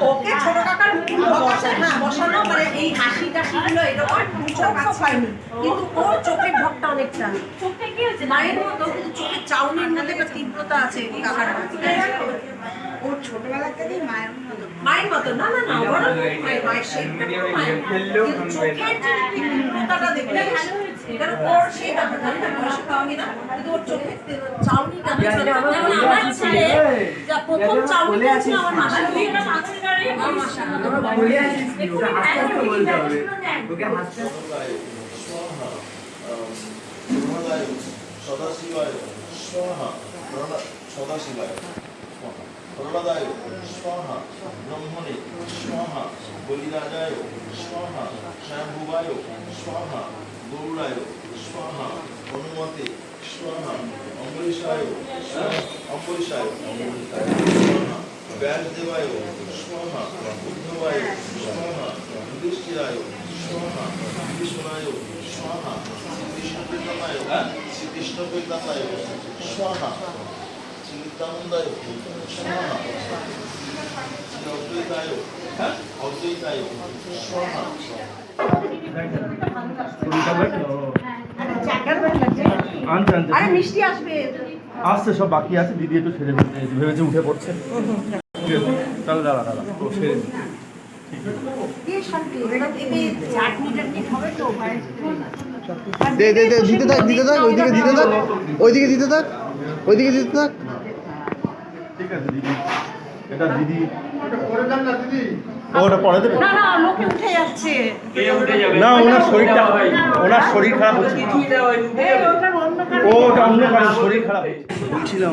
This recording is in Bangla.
ওকে ছোট কাকার বসানো মানে এই হাসি টাসিগুলো এরকম চোখ পায়নি, কিন্তু ওর চোখের ঢকটা অনেকটা মায়ের মতো, কিন্তু চোখের চাউনির মধ্যে একটা তীব্রতা আছে কাকার। ওর ছোটবেলা থেকেই মায়ের মতো না না না, মায়ের শেপটা কিন্তু চোখের যে তীব্রতাটা দেখলে কারণ ওর সেই ব্যাপারটা বয়সে পাওনি না, কিন্তু ওর চোখের চাউনিটা আমার ছেলে যা প্রথম চাউনিটা ছিল আমার মাসি সদাশিবায় স্বাহা সদাশিবায় প্রহ্লাদায় স্বাহা ব্রহ্মণে স্বাহা বলিরাজায় স্বাহা স্বয়ম্ভুবায় স্বাহা গৌরায় স্বাহা হনুমতে স্বাহা অম্বরীশায় অম্বরীশায় স্বাহা ব্যাসদেবায় স্বাহা উদ্ধবায় স্বাহা যুধিষ্ঠিরায় স্বাহা বিভীষণায় স্বাহা শ্রীকৃষ্ণ কীর্তনায় স্বাহা চিন্তানন্দায় স্বাহা অদ্বৈতায় অদ্বৈতায় স্বাহা। মিষ্টি আসবে আসছে, সব বাকি আছে, দিদি একটু ছেড়ে ভেবেছে উঠে পড়ছে। তাহলে দাঁড়া দাঁড়া ও ছেড়ে দে দে দে, দিতে থাক দিতে থাক, ওইদিকে দিতে থাক, ওইদিকে দিতে থাক, ওইদিকে দিতে থাক। ঠিক আছে দিদি, এটা দিদি ওটা পরে দেবে না না, লোকে উঠে যাচ্ছে না, ওনার শরীরটা, ওনার শরীর খারাপ হচ্ছে, ওটা অন্য কারণ শরীর খারাপ হচ্ছে। বলছিলাম